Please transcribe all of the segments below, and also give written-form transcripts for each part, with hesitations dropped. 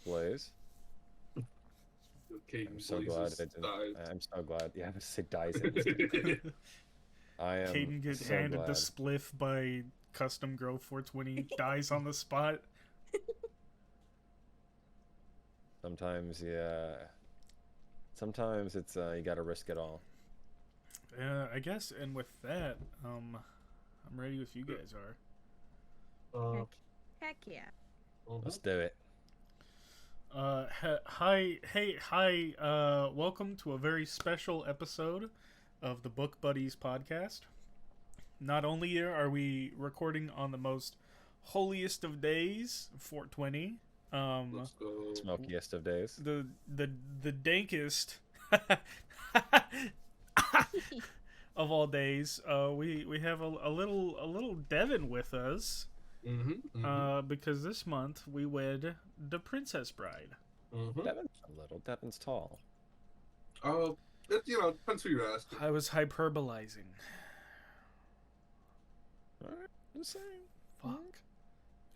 Blaze. I'm Caden so glad Blazes I didn't. died. I'm so glad. Yeah, I say dies instantly. I am Caden gets so handed the glad. spliff by Custom Grow 420, dies on the spot. Sometimes, yeah. Sometimes it's you gotta risk it all. I guess, and with that, I'm ready if you guys are. Uh, Heck yeah. Let's do it. Hi, welcome to a very special episode of the Book Buddies podcast. Not only are we recording on the most holiest of days, 420, let's go. Smokiest of days. the dankest of all days, we have a little Devin with us, because this month we wed the Princess Bride. Devin's a little. Devin's tall. It, depends who you're asking. I was hyperbolizing. Alright, just saying. Fuck.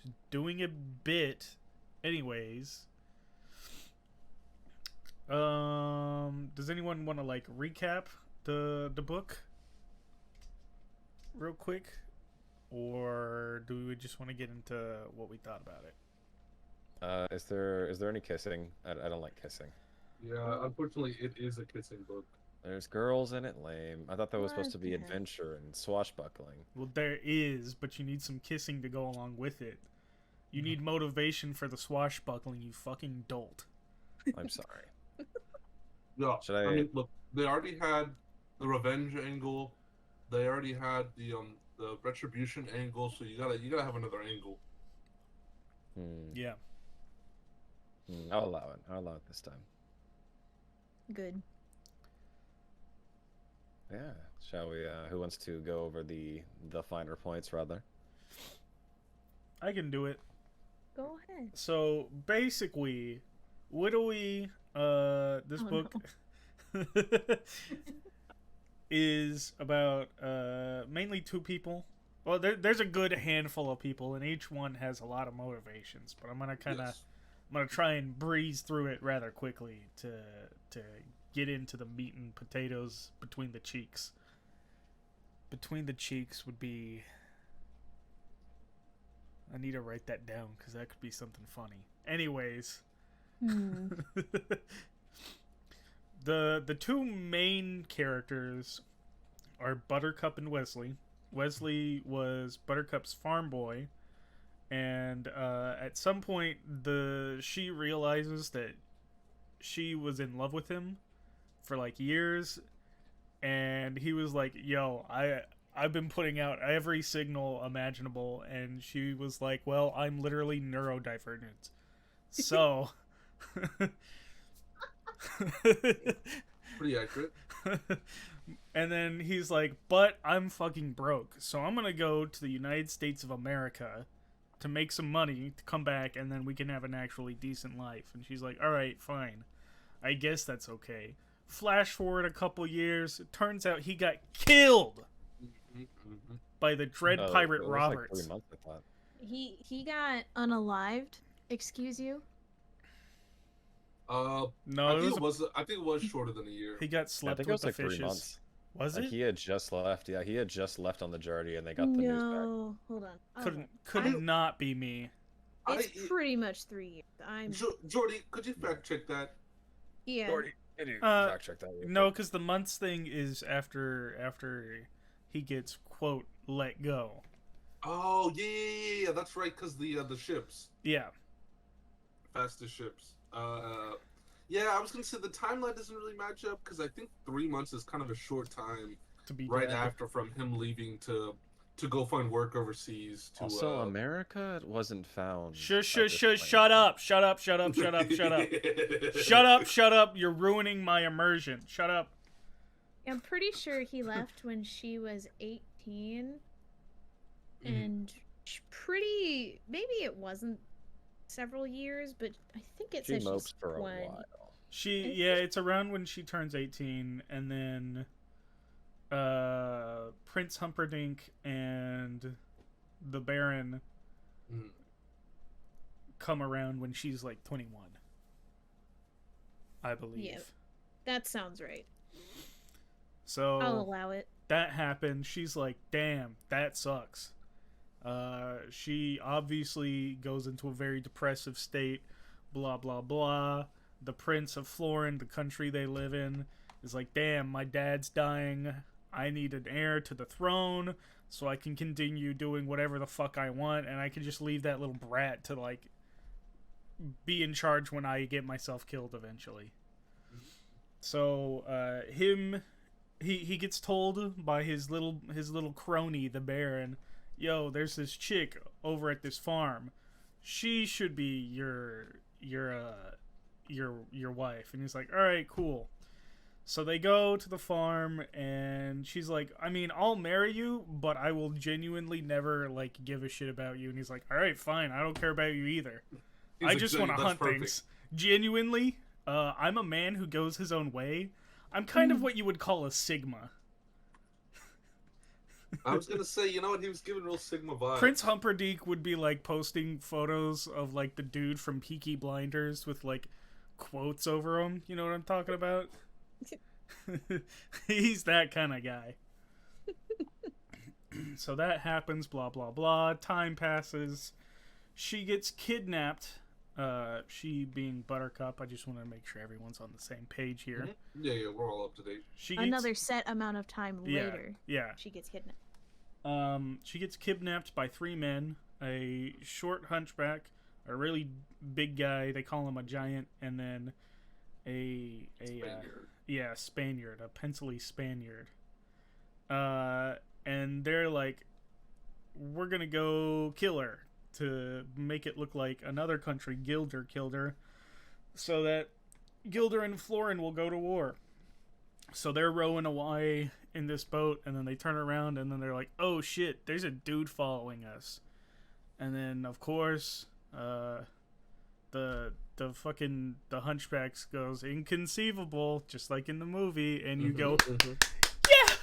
Just doing a bit. Anyways. Does anyone want to recap the book real quick? Or do we just want to get into what we thought about it? Is there any kissing? I don't like kissing. Yeah, unfortunately, it is a kissing book. There's girls in it, lame. I thought that was supposed to be What the heck? adventure and swashbuckling. Well, there is, but you need some kissing to go along with it. You need motivation for the swashbuckling, you fucking dolt. I'm sorry. Yeah, Should I I- mean, look, they already had the revenge angle. They already had the retribution angle. So you gotta have another angle. Yeah. I'll allow it. I'll allow it this time. Good. Yeah. Shall we? Who wants to go over the finer points rather? I can do it. Go ahead. So basically, this Oh, book is about mainly two people. Well, there's a good handful of people, and each one has a lot of motivations. But I'm gonna Yes. I'm gonna try and breeze through it rather quickly to get into the meat and potatoes between the cheeks. Between the cheeks would be. I need to write that down because that could be something funny. Anyways, the two main characters are Buttercup and Wesley. Wesley was Buttercup's farm boy, and at some point, she realizes that she was in love with him for years, and he was like, "Yo, I've been putting out every signal imaginable," and she was like, "Well, I'm literally neurodivergent, so." Pretty accurate. And then he's like, "But I'm fucking broke, so I'm gonna go to the United States of America to make some money to come back, and then we can have an actually decent life." And she's like, "All right, fine. I guess that's okay." Flash forward a couple years, it turns out he got killed by the Dread Oh, Pirate it was Roberts. 3 months, I thought. He got unalived. Excuse you. No, I think it was shorter than a year. he got I slept think it with was the 3 fishes. months. Was it? He had just left. Yeah, he had just left on the journey, and they got the news back. No, hold on. Could I- not be me. It's pretty much 3 years. I'm Jordy, could you fact check that? yeah. Can you Uh, fact check that real No, quick? because the months thing is after he gets quote let go. Oh yeah. That's right. Cause the ships, Yeah, fastest ships. Yeah, I was gonna say the timeline doesn't really match up because I think 3 months is kind of a short time to be right dead. after from him leaving to go find work overseas. To Also, America wasn't found. Shush, at shush, this shush! point. Shut up! Shut up! Shut up! Shut up! Shut up! Shut up! Shut up! You're ruining my immersion. Shut up! I'm pretty sure he left when she was 18, Mhm. and maybe it wasn't several years, but I think it She says mopes she's for a 20. while. It's around when she turns 18, and then Prince Humperdinck and the Baron Mhm. come around when she's like 21. I believe. Yeah. That sounds right. So I'll allow it. that happened. She's like, damn, that sucks. She obviously goes into a very depressive state, blah, blah, blah. The Prince of Florin, the country they live in, is like, damn, my dad's dying. I need an heir to the throne so I can continue doing whatever the fuck I want, and I can just leave that little brat to, like, be in charge when I get myself killed eventually. So, he gets told by his little crony, the Baron, yo, there's this chick over at this farm. She should be your wife. And he's like, all right, cool. So they go to the farm, and she's like, I mean, I'll marry you, but I will genuinely never, like, give a shit about you. And he's like, all right, fine, I don't care about you either. I just want to hunt things. Genuinely, I'm a man who goes his own way. I'm kind of what you would call a Sigma. I was gonna say, you know what? He was giving real Sigma vibes. Prince Humperdinck would be, like, posting photos of, like, the dude from Peaky Blinders with, like, quotes over him. You know what I'm talking about? He's that kind of guy. So that happens, blah, blah, blah. Time passes. She gets kidnapped. She being Buttercup. I just want to make sure everyone's on the same page here. Mm-hmm. Yeah, we're all up to date. Another set amount of time later. Yeah. She gets kidnapped. She gets kidnapped by 3 men. A short hunchback, a really big guy, they call him a giant, and then a Spaniard, a pencil-y Spaniard. And they're like, we're gonna go kill her to make it look like another country, Gilder, killed her, so that Gilder and Florin will go to war. So they're rowing away in this boat, and then they turn around, and then they're like, oh shit, there's a dude following us. And then, of course, the hunchbacks goes, inconceivable, just like in the movie, and you go, yeah,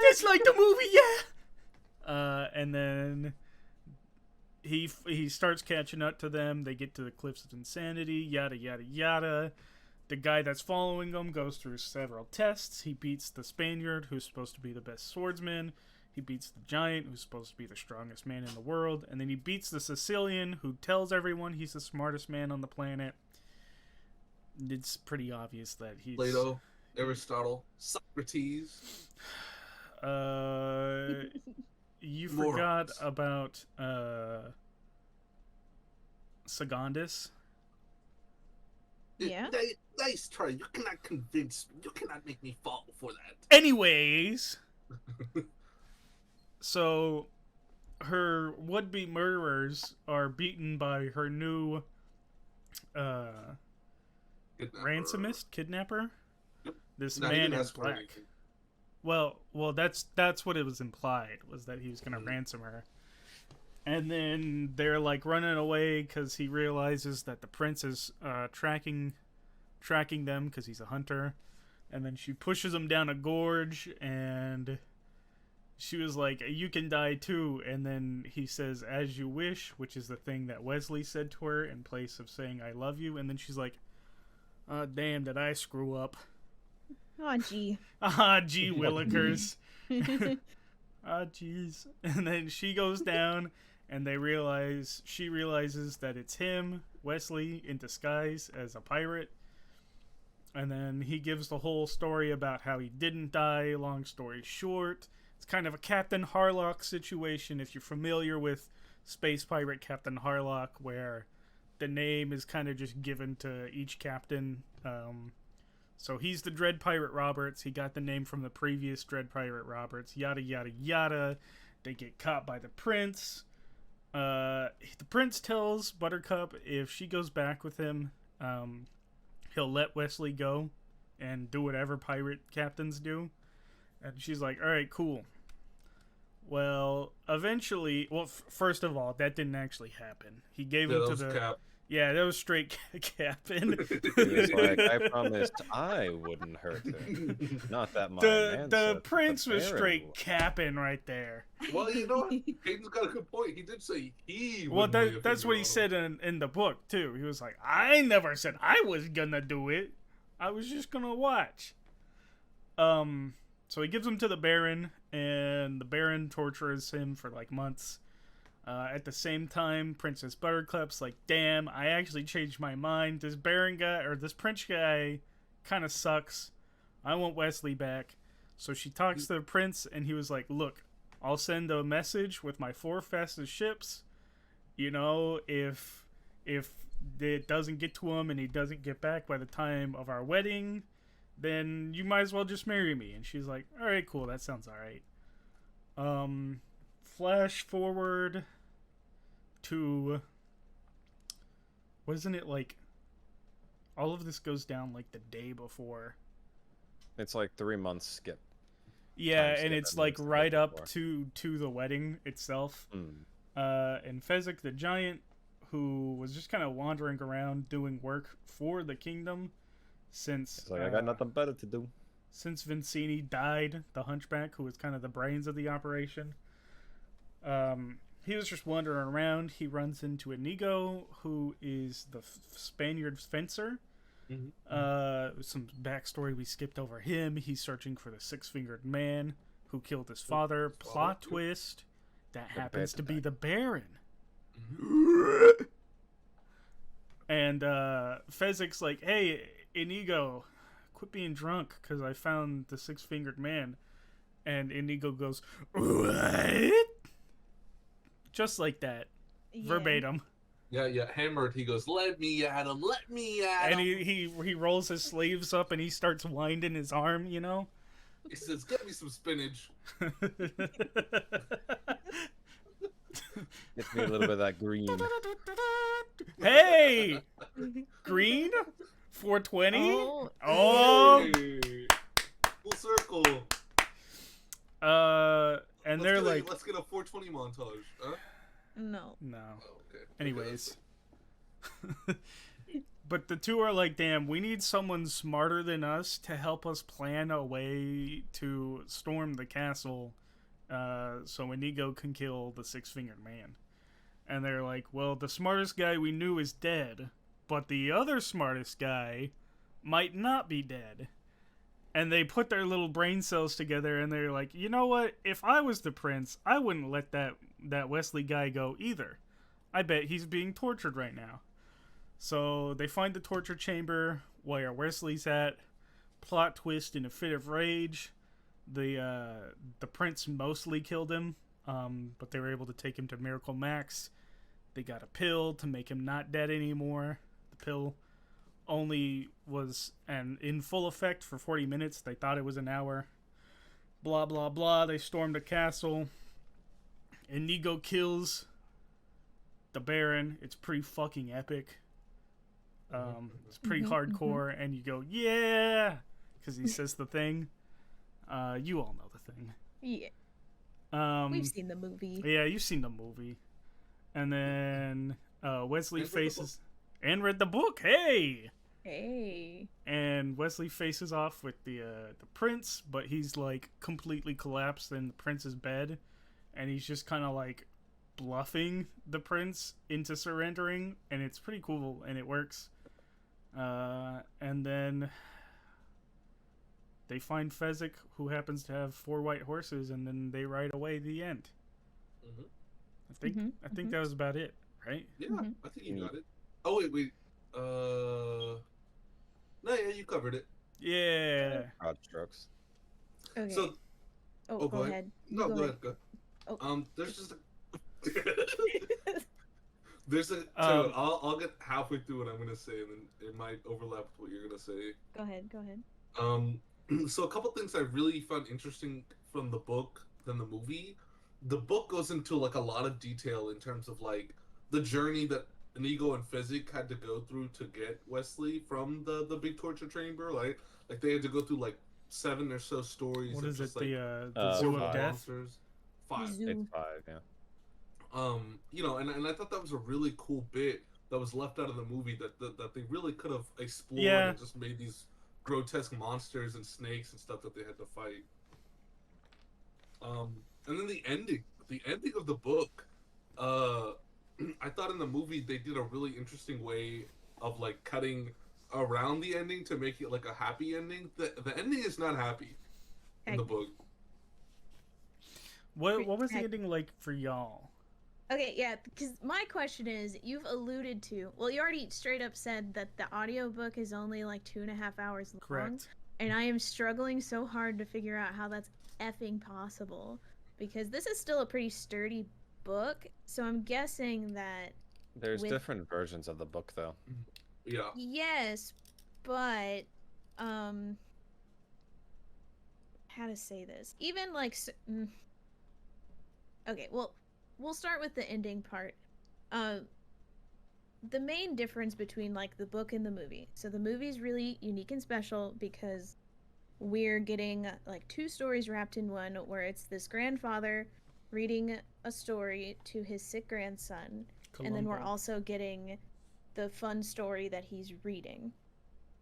just like the movie, yeah. And then he starts catching up to them. They get to the Cliffs of Insanity, yada yada yada. The guy that's following them goes through several tests. He beats the Spaniard, who's supposed to be the best swordsman. He beats the giant, who's supposed to be the strongest man in the world. And then he beats the Sicilian, who tells everyone he's the smartest man on the planet. It's pretty obvious that he's... Plato, Aristotle, Socrates. You forgot about Sagandus. Yeah? Nice try. You cannot convince me. You cannot make me fall for that. Anyways... So, her would-be murderers are beaten by her new kidnapper. Yep. This No, man in black. Well, that's what it was implied, was that he was gonna ransom her. And then they're like running away because he realizes that the prince is tracking them because he's a hunter. And then she pushes him down a gorge, and she was like, you can die too. And then he says, as you wish, which is the thing that Wesley said to her in place of saying, I love you. And then she's like, oh, damn, did I screw up? Oh, gee. Ah, gee, Willikers. Ah, jeez. And then she goes down, and she realizes that it's him, Wesley, in disguise as a pirate. And then he gives the whole story about how he didn't die. Long story short, it's kind of a Captain Harlock situation, if you're familiar with Space Pirate Captain Harlock, where the name is kind of just given to each captain. So he's the Dread Pirate Roberts. He got the name from the previous Dread Pirate Roberts. Yada, yada, yada. They get caught by the prince. The prince tells Buttercup if she goes back with him, he'll let Wesley go and do whatever pirate captains do. And she's like, all right, cool. Well, eventually, first of all, that didn't actually happen. He gave him to the Yeah, that was straight capping. He was like, I promised I wouldn't hurt her. Not that my man The said, prince the was Baron straight would." capping right there. Well, you know what? Hayden's got a good point. He did say he. Well, wouldn't lay a that's finger what he on said in the book too. He was like, I never said I was gonna do it. I was just gonna watch. So he gives him to the Baron, and the Baron tortures him for like months. At the same time, Princess Buttercup's like, damn, I actually changed my mind. This Baron guy, or this Prince guy, kind of sucks. I want Wesley back. So she talks to the Prince, and he was like, look, I'll send a message with my 4 fastest ships. You know, if it doesn't get to him and he doesn't get back by the time of our wedding, then you might as well just marry me. And she's like, all right, cool, that sounds all right. Flash forward to, wasn't it like, all of this goes down like the day before. It's like 3 months skip. Yeah, Time skip and it's that like moves right the day up to the wedding itself. And Fezzik the Giant, who was just kind of wandering around doing work for the kingdom since It's like, I got nothing better to do. since Vincini died, the Hunchback, who was kind of the brains of the operation. He was just wandering around. He runs into Inigo, who is the Spaniard fencer. Some backstory we skipped over him. He's searching for the 6-fingered man who killed his father. Plot twist, that happens to be the Baron. And Fezzik's like, hey, Inigo, quit being drunk because I found the 6-fingered man. And Inigo goes, what? Just like that. Yeah. Verbatim. Yeah, hammered. He goes, let me at him, let me at And him. he rolls his sleeves up and he starts winding his arm, you know? He says, get me some spinach. Gets me a little bit of that green. Hey! Green? 420? Oh. Oh! Hey. Full circle. And they're like, let's get a 420 montage. Huh? No. no. Oh, okay. Anyways. But the two are like, damn, we need someone smarter than us to help us plan a way to storm the castle so Inigo can kill the 6-fingered man. And they're like, well, the smartest guy we knew is dead, but the other smartest guy might not be dead. And they put their little brain cells together and they're like, you know what? If I was the prince, I wouldn't let that Wesley guy go either. I bet he's being tortured right now. So they find the torture chamber where Wesley's at. Plot twist, in a fit of rage, the prince mostly killed him, but they were able to take him to Miracle Max. They got a pill to make him not dead anymore. The pill only was in full effect for 40 minutes. They thought it was an hour. Blah, blah, blah. They stormed the castle. Inigo kills the Baron. It's pretty fucking epic. It's pretty hardcore, and you go, yeah, because he says the thing. You all know the thing. Yeah. We've seen the movie. Yeah, you've seen the movie. And then Wesley And read the faces and read the book. Hey. Hey. And Wesley faces off with the prince, but he's like completely collapsed in the prince's bed, and he's just kind of like bluffing the prince into surrendering, and it's pretty cool and it works. And then they find Fezzik, who happens to have 4 white horses, and then they ride away. The end. I think that was about it, right? Yeah, I think you got it. Oh, wait. No, yeah, you covered it. Yeah. Broad strokes. Okay. So, go go ahead. You no, go go ahead. Go. Oh. There's just there's a. I'll get halfway through what I'm gonna say, and then it might overlap with what you're gonna say. Go ahead. Go ahead. So a couple things I really found interesting from the book than the movie. The book goes into like a lot of detail in terms of like the journey that Inigo and Fezzik had to go through to get Wesley from the big torture chamber. Like they had to go through like 7 or so stories. What of is it? just, like, The Zoo of five. Death? monsters. 5. Zoo. It's 5, yeah. You know, and I thought that was a really cool bit. that was left out of the movie that they really could have explored Yeah. and just made these grotesque monsters and snakes and stuff that they had to fight. And then the ending of the book, I thought in the movie they did a really interesting way of like cutting around the ending to make it like a happy ending. The ending is not happy in the book. What was the ending like for y'all? Okay, yeah, because my question is, you've alluded to, well, you already straight up said that the audiobook is only like 2.5 hours long. Correct. And I am struggling so hard to figure out how that's effing possible. Because this is still a pretty sturdy book, so I'm guessing that... There's different versions of the book, though. Yeah. Yes, but, how to say this? Even like... Okay, well... We'll start with the ending part. The main difference between like the book and the movie. So the movie's really unique and special because we're getting like 2 stories wrapped in one, where it's this grandfather reading a story to his sick grandson, and then we're also getting the fun story that he's reading.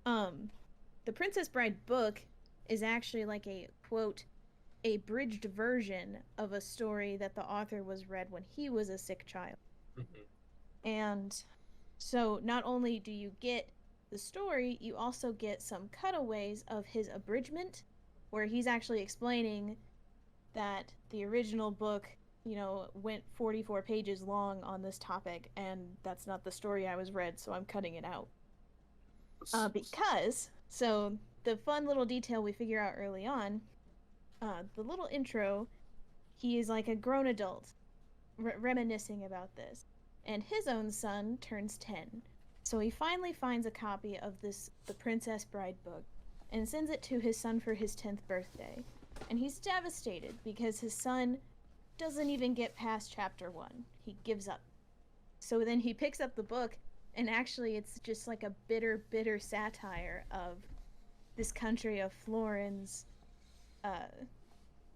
The Princess Bride book is actually like a quote abridged version of a story that the author was read when he was a sick child. And so not only do you get the story, you also get some cutaways of his abridgment, where he's actually explaining that the original book, you know, went 44 pages long on this topic, and that's not the story I was read, so I'm cutting it out. So the fun little detail we figure out early on, the little intro, he is like a grown adult reminiscing about this, and his own son turns 10. So he finally finds a copy of the Princess Bride book and sends it to his son for his 10th birthday. And he's devastated because his son doesn't even get past chapter 1. He gives up. So then he picks up the book, and actually it's just like a bitter, bitter satire of this country of Florin's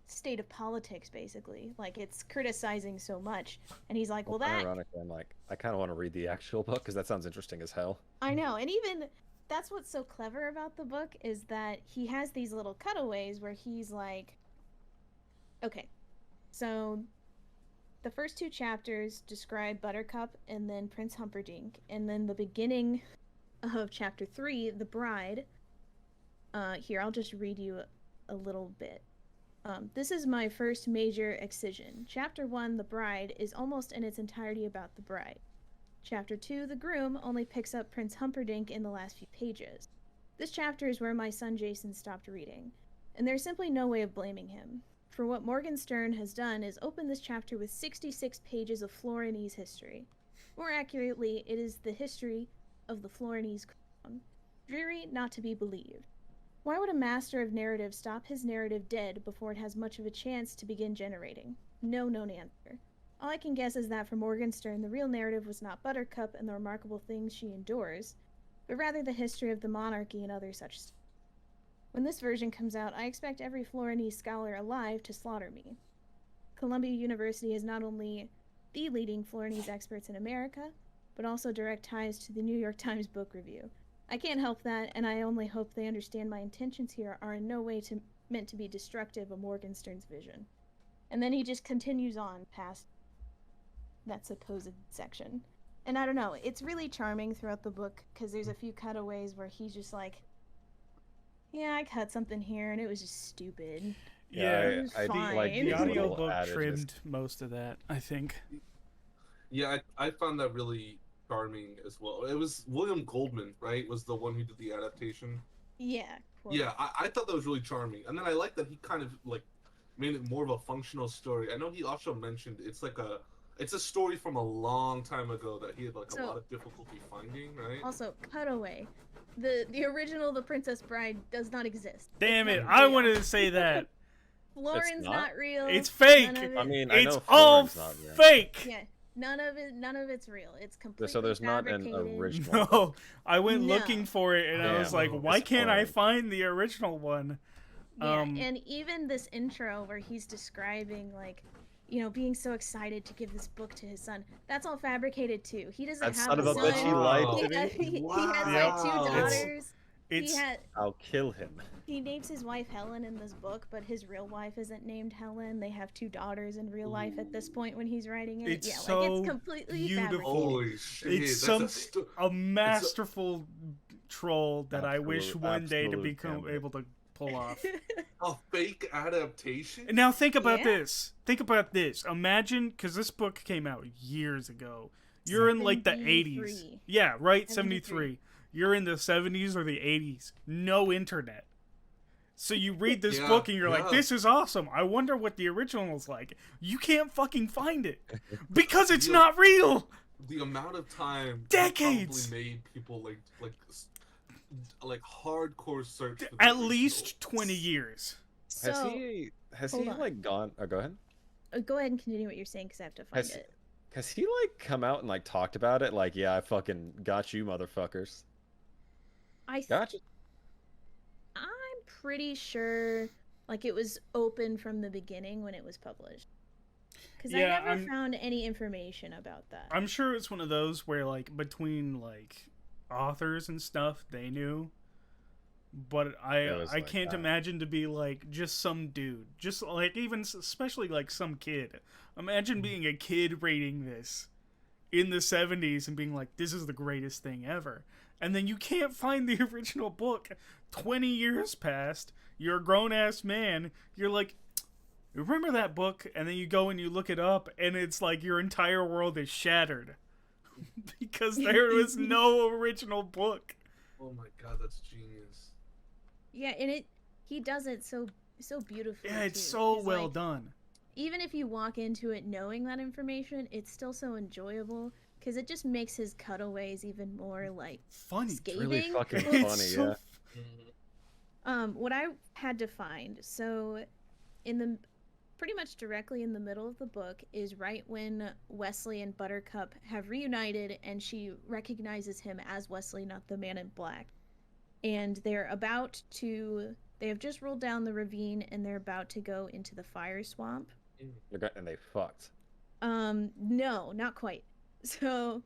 state of politics, basically. Like, it's criticizing so much, and he's like, well that ironically, I'm like, I kind of want to read the actual book because that sounds interesting as hell. I know. And even that's what's so clever about the book, is that he has these little cutaways where he's like, okay, so the first 2 chapters describe Buttercup and then Prince Humperdinck, and then the beginning of chapter 3, the bride. Here, I'll just read you a little bit. This is my first major excision. Chapter 1, the bride, is almost in its entirety about the bride. Chapter 2, the groom, only picks up Prince Humperdinck in the last few pages. This chapter is where my son Jason stopped reading, and there's simply no way of blaming him. For what Morgenstern has done is open this chapter with 66 pages of Florinese history. More accurately, it is the history of the Florinese crown. Dreary not to be believed. Why would a master of narrative stop his narrative dead before it has much of a chance to begin generating? No known answer. All I can guess is that for Morgenstern, the real narrative was not Buttercup and the remarkable things she endures, but rather the history of the monarchy and other such stuff. When this version comes out, I expect every Florinese scholar alive to slaughter me. Columbia University is not only the leading Florinese experts in America, but also direct ties to the New York Times Book Review. I can't help that, and I only hope they understand my intentions here are in no way meant to be destructive of Morgenstern's vision. And then he just continues on past that supposed section. And I don't know, it's really charming throughout the book, because there's a few cutaways where he's just like, yeah, I cut something here, and it was just stupid. Yeah, I fine. like the these little audiobook adages. trimmed most of that, I think. Yeah, I found that really charming as well. It was William Goldman, right? Was the one who did the adaptation. Yeah. Cool. Yeah, I thought that was really charming, and then I like that he kind of like made it more of a functional story. I know he also mentioned it's a story from a long time ago that he had like a lot of difficulty finding, right? Also, cutaway. The original The Princess Bride does not exist. Damn It's it! not I real. wanted to say that. Florin's not? not real. It's fake. None of it- I mean, I It's know all Florin's not real. fake. yeah, none of it's real. It's completely So there's not an fabricated. original. No, I went No. looking for it, and I was Damn, like, "Why can't I disappointing. find the original one?" Yeah, Um, and even this intro where he's describing like being so excited to give this book to his son. That's all fabricated too. He doesn't That have son a of a son. bitch, he lied Wow. to me. He has Yep. like 2 Wow. daughters. It's I'll kill him. He names his wife Helen in this book, but his real wife isn't named Helen. They have 2 daughters in real life at this point when he's writing it. It's yeah, so like it's completely beautiful. fabricated. Holy shit! it's that's a masterful troll that I wish Absolute- one day to absolute become gambit. able to pull off. a fake adaptation. And now think about Yeah. this. Think about this. Imagine, because this book came out years ago. You're in like the 80s. 73. Yeah, right? 73. 73. You're in the 70s or the 80s. No internet. So you read this Yeah, book and you're like, yeah. this is awesome. I wonder what the original is like. You can't fucking find it. Because it's Yeah. not real. The amount of time Decades! probably made people like hardcore search for the At original. least 20 years. So, Has hold he on. like gone? Oh, go ahead. go ahead and continue what you're saying because I have to find Has it. has he like come out and like talked about it? Like, yeah, I fucking got you, motherfuckers. I th- Gotcha. I'm pretty sure like it was open from the beginning when it was published. Because Yeah, I never I'm- found any information about that. I'm sure it's one of those where, like, between, like, authors and stuff, they knew. But It I was I like can't that. imagine to be, like, just some dude. Just, like, even, especially, like, some kid. Imagine being a kid reading this in the 70s and being like, this is the greatest thing ever. And then you can't find the original book. 20 years passed. You're a grown-ass man. You're like, remember that book? And then you go and you look it up, and it's like your entire world is shattered. Because there was no original book. Oh my god, that's genius. Yeah, and he does it so beautifully. Yeah, it's too. so He's well like, done. even if you walk into it knowing that information, it's still so enjoyable because it just makes his cutaways even more like Funny. scathing. Really fucking It's funny, so yeah. What I had to find, so in the pretty much directly in the middle of the book is right when Wesley and Buttercup have reunited and she recognizes him as Wesley, not the man in black. And they have just rolled down the ravine and they're about to go into the fire swamp. And they fucked. No, not quite. So,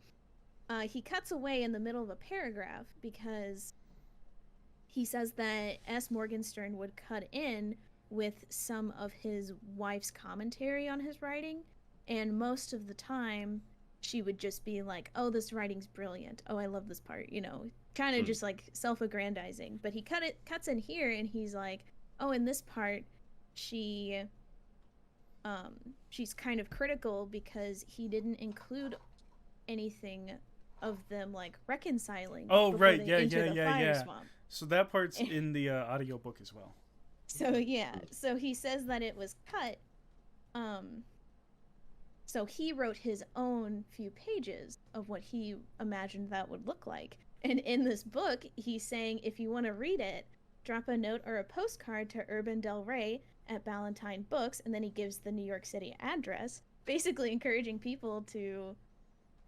he cuts away in the middle of a paragraph because he says that S. Morgenstern would cut in with some of his wife's commentary on his writing, and most of the time she would just be like, oh, this writing's brilliant. Oh, I love this part, kind of just like self-aggrandizing. But he cuts in here and he's like, oh, in this part she's kind of critical because he didn't include anything of them like reconciling. Oh, before right, they yeah, enter yeah, the yeah, fire yeah. swamp. So that part's in the audiobook as well. So yeah, so he says that it was cut. So he wrote his own few pages of what he imagined that would look like. And in this book, he's saying if you want to read it, drop a note or a postcard to Urban Del Rey at Ballantine Books, and then he gives the New York City address, basically encouraging people to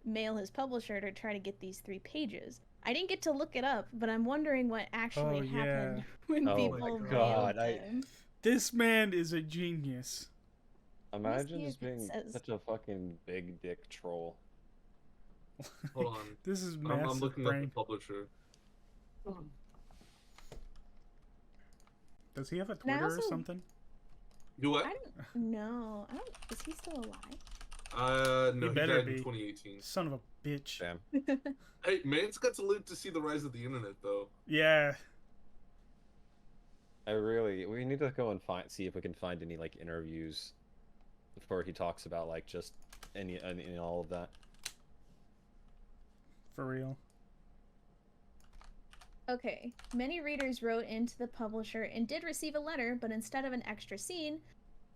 mail his publisher to try to get these 3 pages. I didn't get to look it up, but I'm wondering what actually Oh, yeah. happened when Oh people my mailed God, them. This man is a genius. Imagine see just if it being says- such a fucking big dick troll. Hold on. This is I'm massive looking up brain. the publisher. Does he have a And I Twitter or also- something? You what? I don't know. Is he still alive? No, He he better died be. in 2018. Son of a bitch. Damn. Hey, man's got to live to see the rise of the internet, though. Yeah. We need to go and see if we can find any like interviews before he talks about like just any all of that. For real. Okay. Many readers wrote into the publisher and did receive a letter, but instead of an extra scene,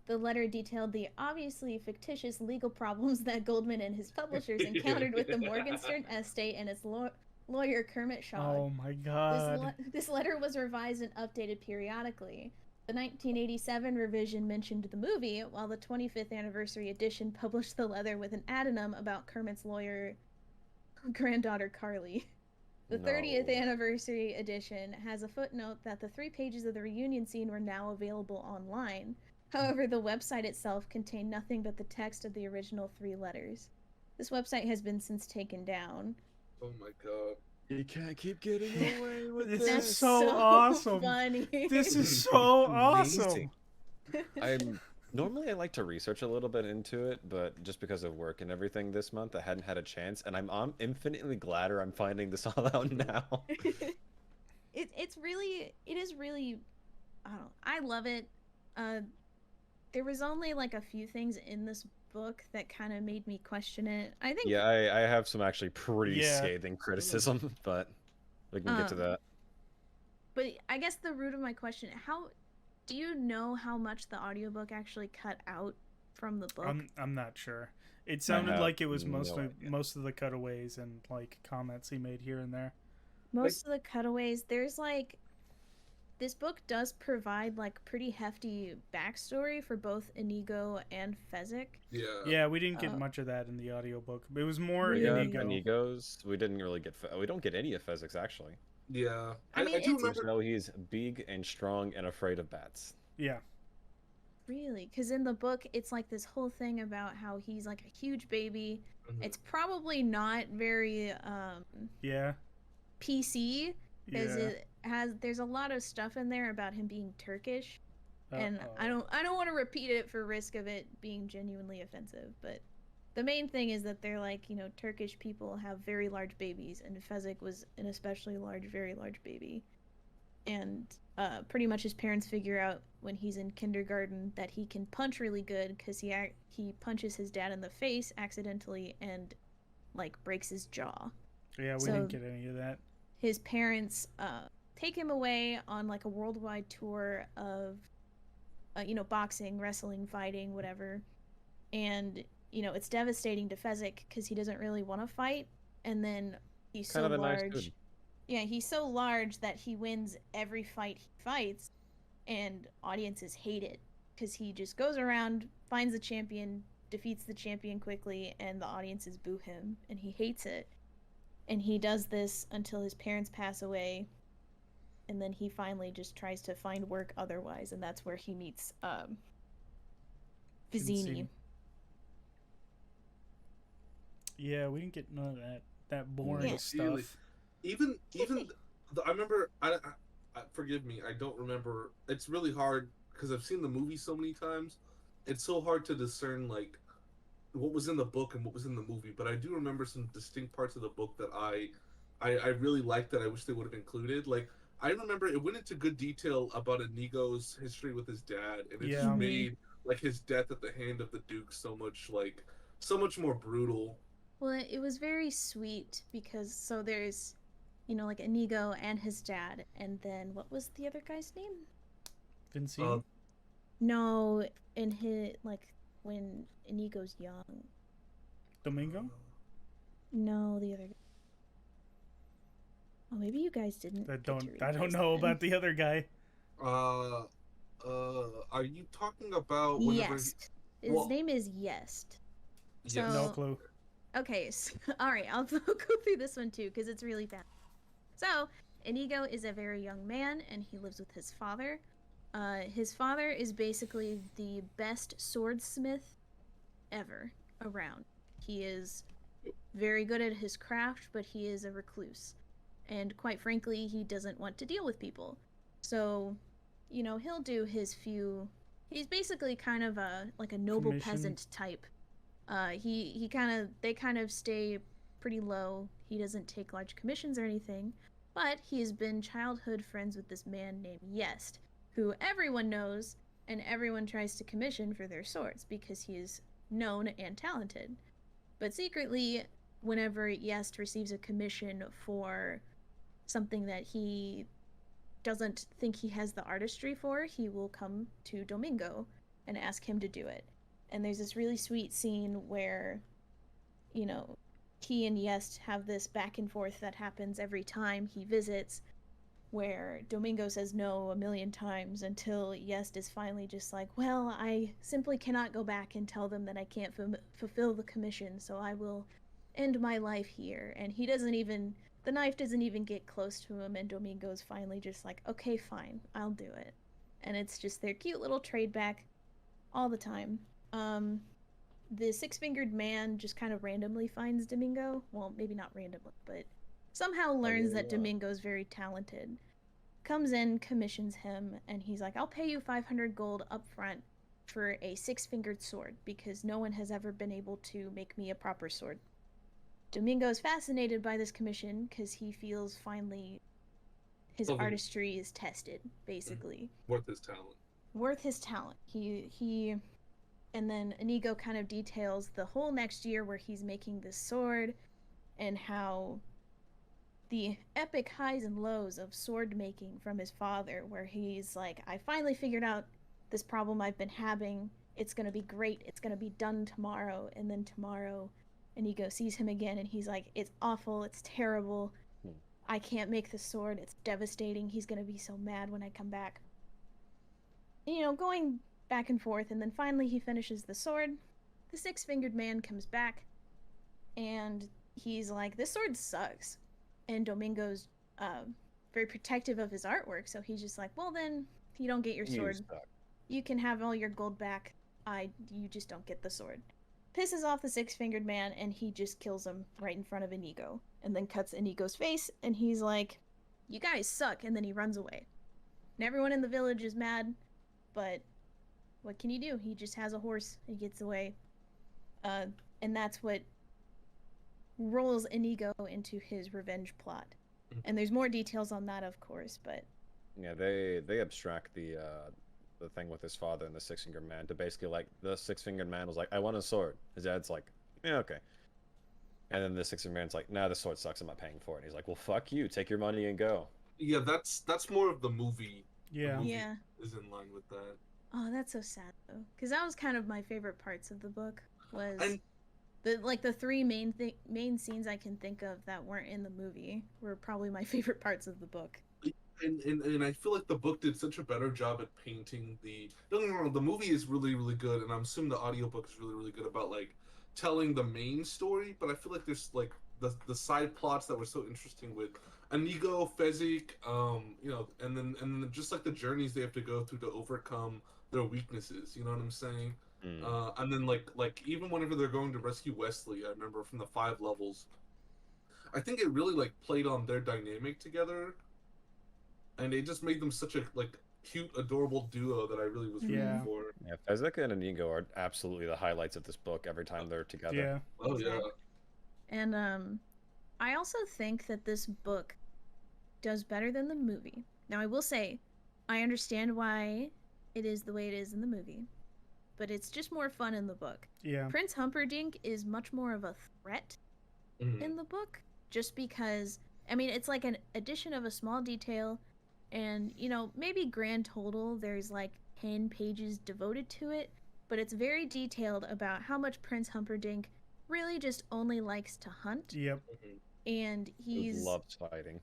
the letter detailed the obviously fictitious legal problems that Goldman and his publishers encountered with the Morgenstern estate and its lawyer Kermit Shaw. Oh my god. This letter was revised and updated periodically. The 1987 revision mentioned the movie, while the 25th anniversary edition published the letter with an addendum about Kermit's lawyer granddaughter Carly. The 30th No. anniversary edition has a footnote that the 3 pages of the reunion scene were now available online. However, the website itself contained nothing but the text of the original 3 letters. This website has been since taken down. Oh my god. You can't keep getting away with This this. is That's so awesome. funny. This is so Amazing. awesome. Normally I like to research a little bit into it, but just because of work and everything this month, I hadn't had a chance, and I'm infinitely gladder I'm finding this all out now. It is really, I don't know, I love it. There was only like a few things in this book that kind of made me question it. I think Yeah, I have some actually pretty Yeah. scathing criticism, but we can get to that. But I guess the root of my question, how do you know how much the audiobook actually cut out from the book? I'm not sure. It sounded have like it was no mostly idea. most of the cutaways and like comments he made here and there. Most of the cutaways, there's like, this book does provide like pretty hefty backstory for both Inigo and Fezzik. Yeah. Yeah, we didn't get Oh. much of that in the audiobook. It was more We got Really? Inigo. Inigos. We didn't really get. We don't get any of Fezzik's actually. Yeah. I mean, I do it's- Just remember. know he's big and strong and afraid of bats. Yeah. Really? Because in the book, it's like this whole thing about how he's like a huge baby. Mhm. It's probably not very Yeah. PC, because Yeah. there's a lot of stuff in there about him being Turkish, and Uh-oh. I don't want to repeat it for risk of it being genuinely offensive, but the main thing is that they're like, you know, Turkish people have very large babies, and Fezzik was an especially large, very large baby. And pretty much his parents figure out when he's in kindergarten that he can punch really good because he punches his dad in the face accidentally and like breaks his jaw. Yeah, we So- didn't get any of that. His parents take him away on like a worldwide tour of you know, boxing, wrestling, fighting, whatever. And you know, it's devastating to Fezzik because he doesn't really want to fight, and then he's Kind so of a nice large. dude. Yeah, he's so large that he wins every fight he fights, and audiences hate it because he just goes around, finds the champion, defeats the champion quickly, and the audiences boo him, and he hates it. And he does this until his parents pass away, and then he finally just tries to find work otherwise, and that's where he meets Vizzini. Vizzini. Yeah, we didn't get none of that boring Yeah. stuff. Really. Even I remember. I forgive me. I don't remember. It's really hard because I've seen the movie so many times. It's so hard to discern like what was in the book and what was in the movie. But I do remember some distinct parts of the book that I really liked that I wish they would have included. Like I remember it went into good detail about Inigo's history with his dad, and it Yeah. just made like his death at the hand of the Duke so much more brutal. Well, it was very sweet because so there's, you know, like Inigo and his dad, and then what was the other guy's name? Vincini? No, in his like when Inigo's young. Domingo? No, the other guy. Oh, maybe you guys didn't. I get to don't read I don't this know then. about the other guy. Are you talking about whenever? Yest. His well- name is Yest. Yes. No So- clue. Okay, so, all right, I'll go through this one too because it's really fast. So, Inigo is a very young man and he lives with his father. His father is basically the best swordsmith ever around. He is very good at his craft, but he is a recluse. And quite frankly, he doesn't want to deal with people. So, you know, he'll do his few. He's basically kind of like a noble Commission. peasant type. They kind of stay pretty low. He doesn't take large commissions or anything, but he has been childhood friends with this man named Yest, who everyone knows and everyone tries to commission for their swords because he is known and talented. But secretly, whenever Yest receives a commission for something that he doesn't think he has the artistry for, he will come to Domingo and ask him to do it. And there's this really sweet scene where, you know, he and Yest have this back and forth that happens every time he visits, where Domingo says no a million times until Yest is finally just like, well, I simply cannot go back and tell them that I can't fulfill the commission, so I will end my life here. And he doesn't even, the knife doesn't even get close to him, and Domingo's finally just like, okay, fine, I'll do it. And it's just their cute little trade back. all the time. The six-fingered man just kind of randomly finds Domingo. Well, maybe not randomly, but somehow learns that yeah. Domingo's very talented. Comes in, commissions him, and he's like, I'll pay you 500 gold up front for a six-fingered sword, because no one has ever been able to make me a proper sword. Domingo's fascinated by this commission because he feels finally his Something- artistry is tested, basically. Worth his talent. Worth his talent. He and then Inigo kind of details the whole next year where he's making this sword and how the epic highs and lows of sword making from his father, where he's like, I finally figured out this problem I've been having. It's gonna be great. It's gonna be done tomorrow. And then tomorrow, Inigo sees him again and he's like, it's awful. It's terrible. I can't make the sword. It's devastating. He's gonna be so mad when I come back. You know, going back and forth, and then finally he finishes the sword. The six-fingered man comes back, and he's like, this sword sucks. And Domingo's very protective of his artwork, so he's just like, well then, you don't get your sword. suck. You can have all your gold back. You just don't get the sword. Pisses off the six-fingered man, and he just kills him right in front of Inigo. And then cuts Inigo's face, and he's like, you guys suck, and then he runs away. And everyone in the village is mad, but what can you do? He just has a horse, and he gets away. And that's what rolls Inigo into his revenge plot. And there's more details on that, of course, but Yeah, they abstract the thing with his father and the six-fingered man to basically, like, the six-fingered man was like, I want a sword. His dad's like, yeah, okay. And then the six-fingered man's like, nah, the sword sucks, I'm not paying for it. And he's like, well, fuck you, take your money and go. Yeah, that's more of the movie. Yeah. movie yeah. is in line with that. Oh, that's so sad though, because that was kind of my favorite parts of the book. Was And- the three main scenes I can think of that weren't in the movie were probably my favorite parts of the book. And I feel like the book did such a better job at painting the. Don't get me wrong, the movie is really, really good, and I'm assuming the audiobook is really, really good about like telling the main story. But I feel like there's like the side plots that were so interesting with Inigo, Fezzik, you know, and then just like the journeys they have to go through to overcome their weaknesses. You know what I'm saying? And then like even whenever they're going to rescue Wesley, I remember from the 5 levels. I think it really like played on their dynamic together, and it just made them such a like cute, adorable duo that I really was rooting Yeah. for. Yeah, Fezzik and Inigo are absolutely the highlights of this book every time they're together. Yeah. Oh yeah, And I also think that this book does better than the movie. Now I will say, I understand why it is the way it is in the movie, but it's just more fun in the book. Yeah. Prince Humperdinck is much more of a threat Mhm. in the book, just because, I mean, it's like an addition of a small detail, and, you know, maybe grand total there's like 10 pages devoted to it, but it's very detailed about how much Prince Humperdinck really just only likes to hunt, Yep. Mhm. and He he's loves fighting.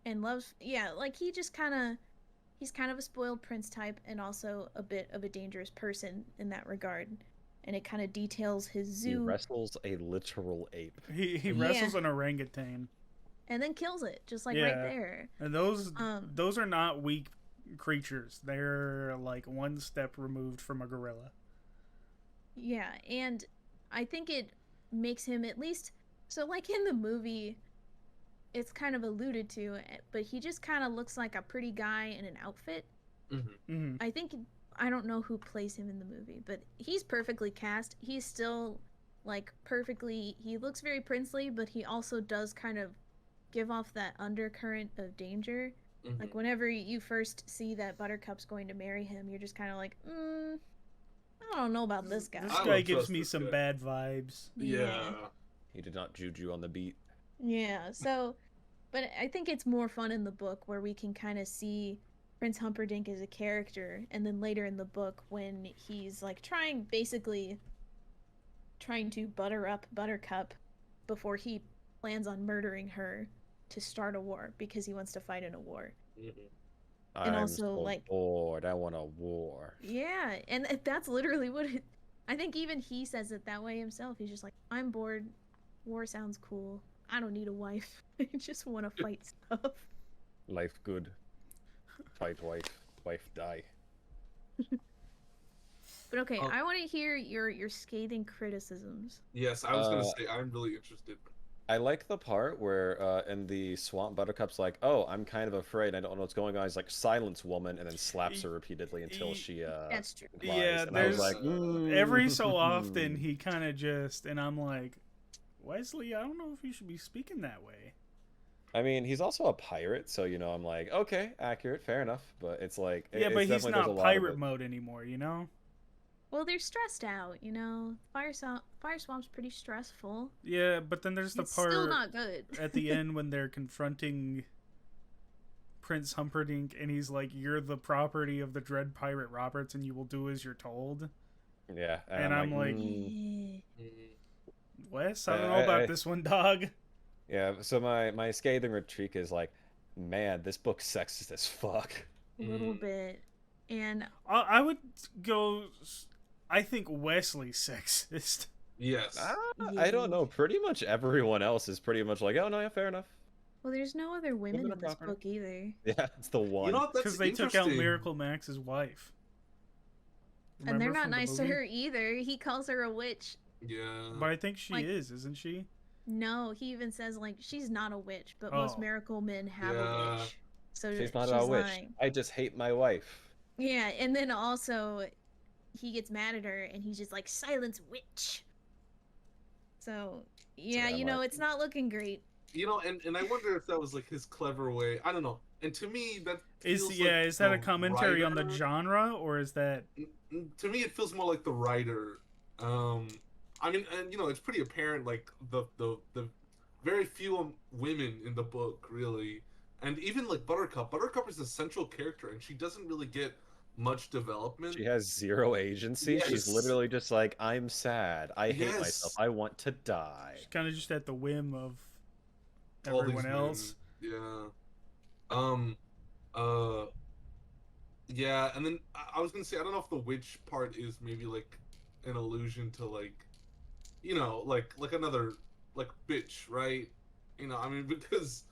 and loves, yeah, like he's kind of a spoiled prince type, and also a bit of a dangerous person in that regard. And it kind of details his He zoo wrestles a literal ape. He Yeah. wrestles an orangutan, and then kills it just like Yeah. right there. and those Um, those are not weak creatures. They're like one step removed from a gorilla. Yeah, and I think it makes him at least, so like in the movie it's kind of alluded to, but he just kind of looks like a pretty guy in an outfit. Mhm. Hmm. I think, I don't know who plays him in the movie, but he's perfectly cast. He's still like perfectly, he looks very princely, but he also does kind of give off that undercurrent of danger. Mhm. Like whenever you first see that Buttercup's going to marry him, you're just kind of like, I don't know about this guy. This I guy would gives trust me this some guy. bad vibes. Yeah. He did not juju on the beat. Yeah, so, but I think it's more fun in the book where we can kind of see Prince Humperdinck as a character, and then later in the book when he's like basically trying to butter up Buttercup before he plans on murdering her to start a war because he wants to fight in a war. Mhm. And I'm also, so like- bored. I want a war. Yeah, and that's literally what I think even he says it that way himself. He's just like, I'm bored. War sounds cool. I don't need a wife. I just want to fight stuff. Life good. Fight wife. Wife die. But okay, Oh. I want to hear your scathing criticisms. Yes, I was gonna Uh, say I'm really interested. I like the part where in the swamp Buttercup's like, "Oh, I'm kind of afraid. I don't know what's going on." He's like, "Silence, woman," and then slaps her repeatedly until she That's true. lies. Yeah, And I was there's like, every so often he kind of just, and I'm like, Wesley, I don't know if you should be speaking that way. I mean, he's also a pirate, so I'm like, okay, accurate, fair enough. But it's like, Yeah, it's but he's definitely there's a not lot of pirate it. mode anymore, you know? Well, they're stressed out, you know. Fire Swamp's pretty stressful. Yeah, but then there's the It's still part not good. at the end when they're confronting Prince Humperdinck, and he's like, "You're the property of the Dread Pirate Roberts, and you will do as you're told." Yeah, And I'm like, Mm. Wes, I don't know about I- this one, dog. yeah. So my scathing critique is like, man, this book's sexist as fuck. A little Mm. bit. And I would go. I think Wesley's sexist. Yes. I don't know. Pretty much everyone else is pretty much like, oh no, yeah, fair enough. well, there's no other women Women in are this property. book either. Yeah, it's the one. You know what? That's Because they took out interesting. Miracle Max's wife. And they're Remember not from the nice to movie? her either. He calls her a witch. Yeah. But I think she Like- is, isn't she? No, he even says like she's not a witch, but most Oh. miracle men have a Yeah. witch. So She's not a witch. lying. I just hate my wife. Yeah, and then also he gets mad at her and he's just like silence witch. So yeah, I'm you know, like- it's not looking great. You know, and I wonder if that was like his clever way. I don't know. And to me, that Is feels yeah, like is that the a commentary on the writer- genre, or is that To me, it feels more like the writer. I mean, and you know, it's pretty apparent. Like the very few women in the book, really, and even like Buttercup. Buttercup is a central character, and she doesn't really get much development. She has zero agency. She's Yes. literally just like, I'm sad. I hate Yes. myself. I want to die. she's kind of just at the whim of All these everyone else? men. Yeah. Yeah, and then I was gonna say I don't know if the witch part is maybe like an allusion to like, you know, like another like bitch, right? You know, I mean because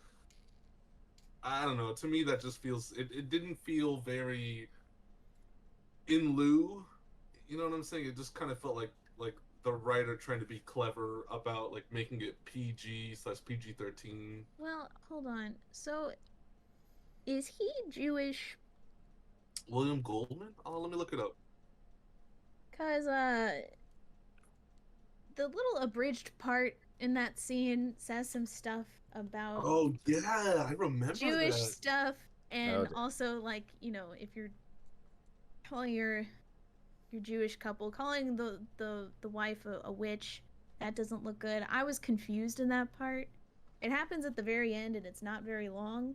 I don't know. To me, that just feels it didn't feel very in lieu. You know what I'm saying? It just kind of felt like the writer trying to be clever about like making it PG/PG-13. Well, hold on. So is he Jewish? William Goldman? Oh, let me look it up. Cause the little abridged part in that scene says some stuff about Oh yeah, I remember Jewish that. stuff, and dear. also like, you know, if you're calling your Jewish couple, calling the wife a witch, that doesn't look good. I was confused in that part. It happens at the very end and it's not very long.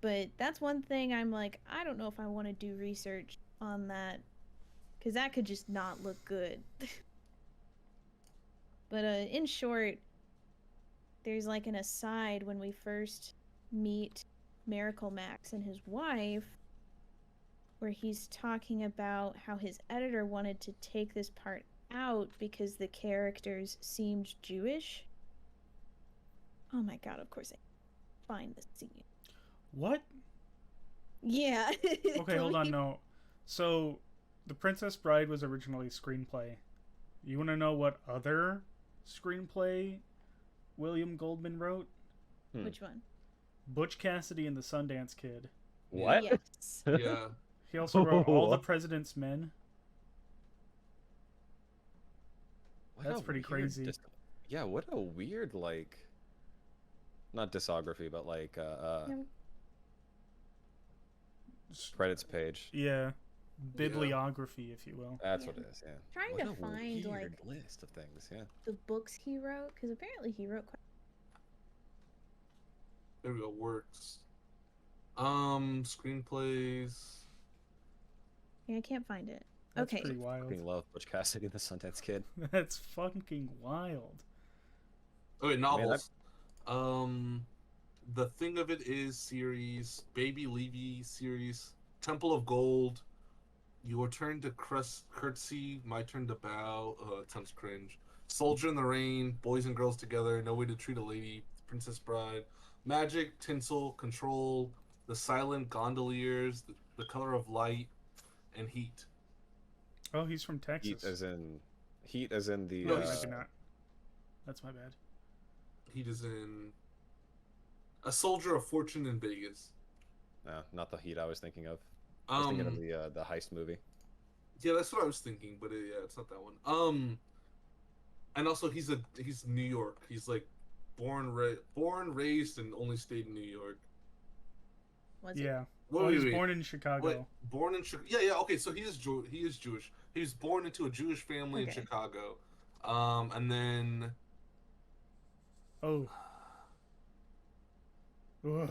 But that's one thing I'm like, I don't know if I want to do research on that, because that could just not look good. But in short, there's like an aside when we first meet Miracle Max and his wife, where he's talking about how his editor wanted to take this part out because the characters seemed Jewish. Oh my god, of course I find the scene. What? Yeah. Okay, hold on. No, so The Princess Bride was originally a screenplay. You want to know what other screenplay William Goldman wrote? Which one? Butch Cassidy and the Sundance Kid. What? Yes. Yeah. He also wrote All the What? President's Men. What That's a pretty weird crazy. Yeah, what a weird, like, not discography, but like credits page. Yeah, bibliography, if you will. That's Yeah. what it is. Yeah. Trying What to a find, weird like- list of things. Yeah. The books he wrote, because apparently he wrote quite. There we go. Works. Screenplays. Yeah, I can't find it. That's Okay. pretty wild. Fucking love Butch Cassidy and the Sundance Kid. That's fucking wild. Okay, Man, novels. The Thing of It Is series, Baby Levy series, Temple of Gold, Your Turn to Curtsy, My Turn to Bow, sounds cringe. Soldier in the Rain, Boys and Girls Together, No Way to Treat a Lady, Princess Bride, Magic, Tinsel, Control, The Silent Gondoliers, The Color of Light, and Heat. Oh, he's from Texas. Heat as in the. No, Maybe not. That's my bad. He is in A Soldier of Fortune in Vegas. No, not the Heat I was thinking of. I was thinking of the heist movie. Yeah, that's what I was thinking, but yeah, it's not that one. And also he's New York. He's like born, raised, and only stayed in New York. Was it? Yeah. Wait, Oh, he was wait, born in Chicago. wait. Born in Chicago. Yeah. Okay, so he is Jewish. He was born into a Jewish family in Okay. Chicago. And then Oh. Ugh.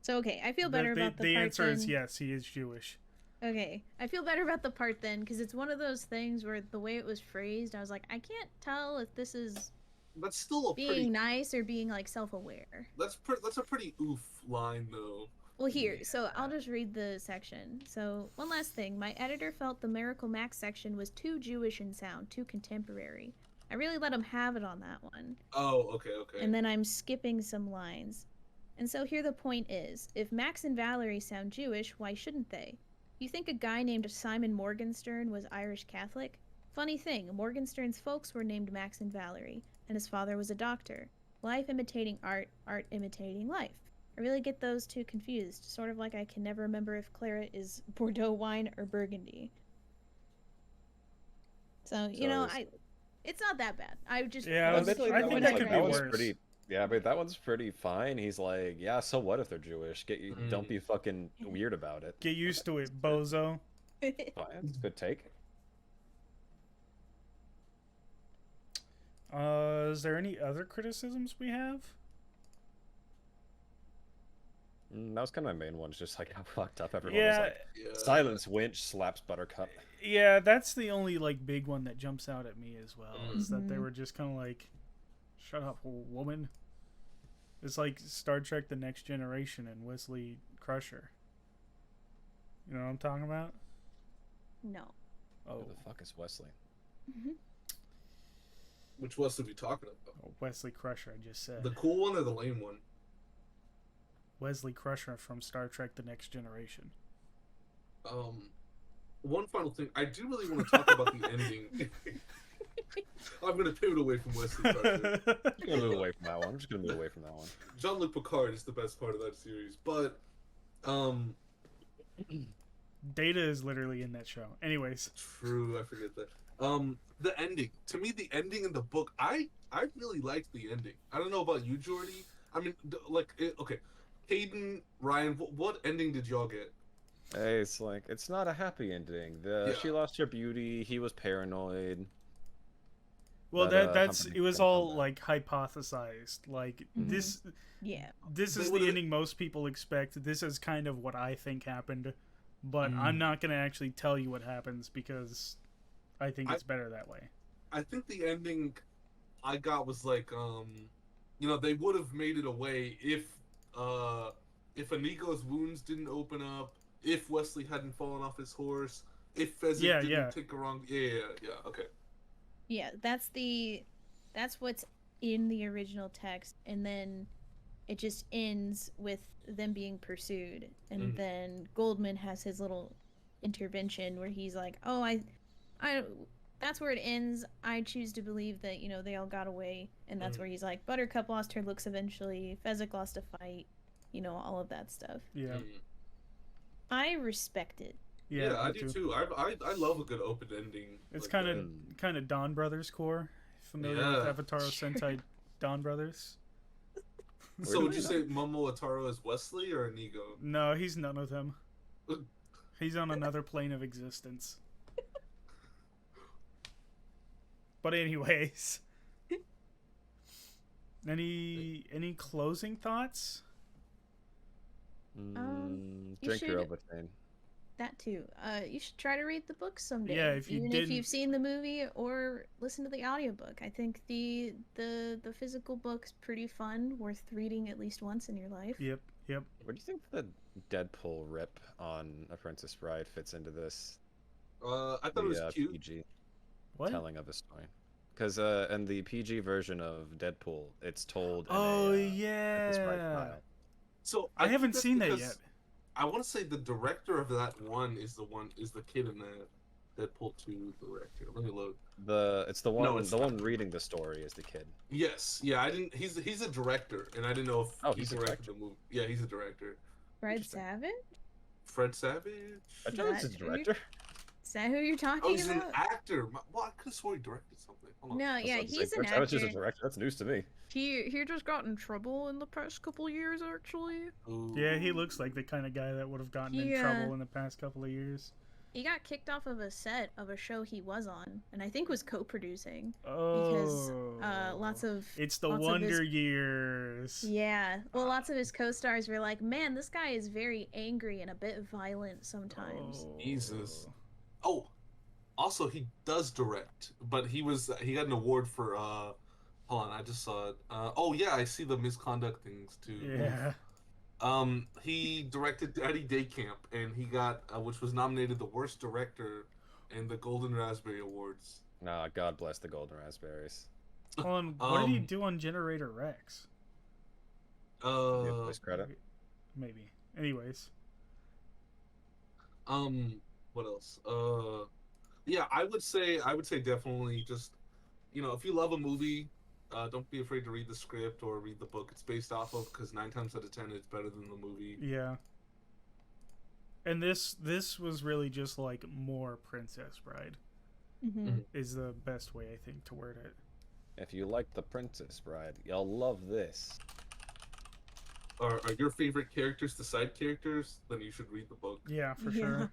So okay, I feel better about the the part answer is then. yes, he is Jewish. Okay, I feel better about the part then because it's one of those things where the way it was phrased, I was like, I can't tell if this is that's still a being pretty. nice or being like self-aware. That's a pretty oof line though. Well, here, so I'll just read the section. So, one last thing. My editor felt the Miracle Max section was too Jewish in sound, too contemporary. I really let him have it on that one. Oh, okay. And then I'm skipping some lines. And so here the point is, if Max and Valerie sound Jewish, why shouldn't they? You think a guy named Simon Morgenstern was Irish Catholic? Funny thing, Morgenstern's folks were named Max and Valerie, and his father was a doctor. Life imitating art, art imitating life. I really get those two confused, sort of like I can never remember if claret is Bordeaux wine or Burgundy. So, you know, it's not that bad. I just Yeah, was I sure think what that I could be read. worse. Pretty, yeah, but that one's pretty fine. He's like, yeah, so what if they're Jewish? Don't be fucking weird about it. Get used to it, bozo. Oh, yeah, that's a good take. Is there any other criticisms we have? That was kind of my main one. Just like how fucked up everyone was. Yeah, Like, Silence Winch slaps Buttercup. yeah, that's the only like big one that jumps out at me as well. Is that they Mhm. were just kind of like, "Shut up, woman." It's like Star Trek: The Next Generation and Wesley Crusher. You know what I'm talking about? No. Oh, Who the fuck is Wesley? Which Wesley we talking about? oh, Wesley Crusher. I just said The cool one or the lame one? Wesley Crusher from Star Trek: The Next Generation. One final thing. I do really want to talk about the ending. I'm gonna pivot away from Wesley Crusher. I'm just gonna move away from that one. I'm just gonna move away from that one. Jean-Luc Picard is the best part of that series, but Data is literally in that show. Anyways, true. I forget that. The ending. To me, the ending in the book, I really liked the ending. I don't know about you, Jordy. I mean, okay, Hayden, Ryan, what ending did y'all get? Hey, it's like it's not a happy ending. She lost her beauty. He was paranoid. well, But, that's Humphrey it was can come all back. like hypothesized. Like this Yeah. this They is the would've- ending most people expect. This is kind of what I think happened, but Mm. I'm not gonna actually tell you what happens because I think it's better that way. I think the ending I got was like, they would have made it away if Inigo's wounds didn't open up, if Wesley hadn't fallen off his horse, if Fezzik Yeah, didn't yeah. take a wrong. Yeah, okay. Yeah, that's what's in the original text, and then it just ends with them being pursued, and Mhm. then Goldman has his little intervention where he's like, "Oh, I, that's where it ends. I choose to believe that they all got away," and that's Mhm. where he's like, "Buttercup lost her looks eventually. Fezzik lost a fight, all of that stuff." Yeah, Mm. I respect it. Yeah, I me do too. I love a good open ending. It's like kind that. of Don Brothers core. Familiar with Yeah. Avatar Sentai Don Brothers? So would you say Momotaro is Wesley or Inigo? No, he's none of them. He's on another plane of existence. But anyways, any closing thoughts? You Drink your should- Ovaltine. That too. You should try to read the book someday. Yeah, if you even if didn't- you've seen the movie or listen to the audiobook. I think the physical book's pretty fun, worth reading at least once in your life. Yep. What do you think the Deadpool rip on A Princess Bride fits into this? I thought it was cute. PG What? telling of a story. Because in the PG version of Deadpool, it's told. In Oh a, Princess Bride yeah. style. So I think haven't that's seen that because yet. I want to say the director of that one is the kid in the Deadpool 2 director. Let me look. It's the one it's the not. one reading the story is the kid. Yes, yeah, I didn't. He's a director, and I didn't know if Oh, he he's a directed director. the movie. Yeah, he's a director. Fred Interesting. Savage? Fred Savage. I thought it's That a who- director. Is that who you're talking Oh, he's an about? actor. Well, I could have sworn he directed something. Hold on. No, yeah, I was he's an like, Fred Savage is a actor. director. That's news to me. He just got in trouble in the past couple years, actually. Ooh. Yeah, he looks like the kind of guy that would have gotten in He, trouble in the past couple of years. He got kicked off of a set of a show he was on, and I think was co-producing Oh. because lots of It's the lots of Wonder his- Years. yeah. Well, lots of his co-stars were like, "Man, this guy is very angry and a bit violent sometimes." Oh. Jesus. Oh, also he does direct, but he got an award for hold on, I just saw it. Oh yeah, I see the misconduct things too. Yeah. He directed Daddy Day Camp, and he got which was nominated the worst director in the Golden Raspberry Awards. Nah, God bless the Golden Raspberries. What did he Um, do on Generator Rex? Give this credit. Maybe. Anyways. What else? Yeah, I would say definitely just, if you love a movie, don't be afraid to read the script or read the book it's based off of, because 9 times out of 10 it's better than the movie. Yeah. And this was really just like more Princess Bride Mhm. is the best way I think to word it. If you like The Princess Bride, you'll love this. Are your favorite characters the side characters? Then you should read the book. Yeah, for Yeah. sure.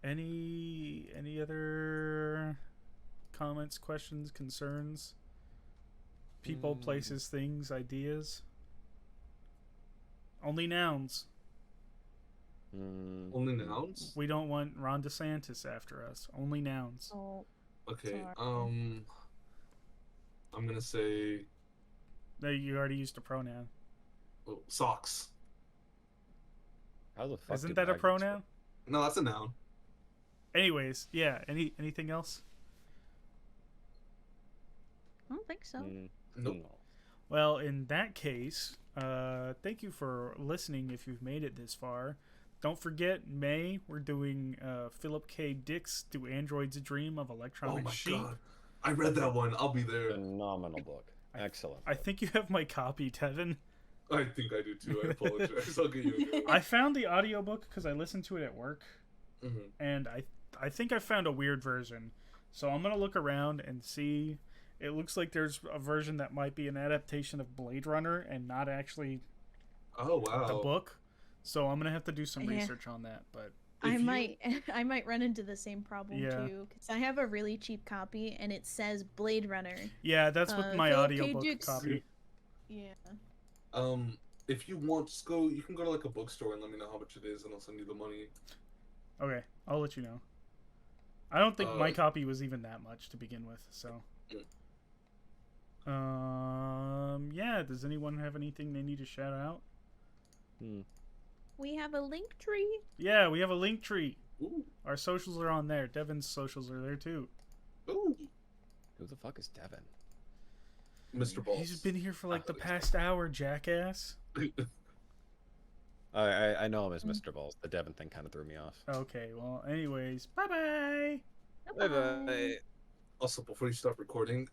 Any other comments, questions, concerns? People, places, things, ideas? Only nouns. Mm, Only nouns? We don't want Ron DeSantis after us. Only nouns. Oh, Okay. Sorry. I'm gonna say No, you already used a pronoun. socks. How the fuck Isn't did that a get pronoun? No, that's a noun. Anyways, anything else? I don't think so. Nope. No. Well, in that case, thank you for listening if you've made it this far. Don't forget, May, we're doing Philip K. Dick's Do Androids Dream of Oh Electronic my Sheep. god. I read that one. I'll be there. Phenomenal book. Excellent. I think you have my copy, Tevin. I think I do too. I apologize. I'll get you a new one. I found the audiobook because I listened to it at work, Mhm. and I think I found a weird version. So I'm going to look around and see. It looks like there's a version that might be an adaptation of Blade Runner and not actually Oh wow. the book. So I'm going to have to do some Yeah. research on that, but I If you- might I might run into the same problem Yeah. too, because I have a really cheap copy and it says Blade Runner. yeah, that's what my Philip K. audiobook Dick's- copy. Yeah. If you want, you can go to like a bookstore and let me know how much it is, and I'll send you the money. Okay, I'll let you know. I don't think my Uh, copy was even that much to begin with, so. Yeah, does anyone have anything they need to shout out? We have a link tree. Yeah, we have a link tree. Ooh. Our socials are on there. Devin's socials are there too. Ooh. Who the fuck is Devin? Mr. Balls. He's been here for like the Athletes. past hour, jackass. I know him as Mr. Balls. The Devin thing kind of threw me off. Okay, well, anyways, bye bye. Bye bye. Also, before you stop recording,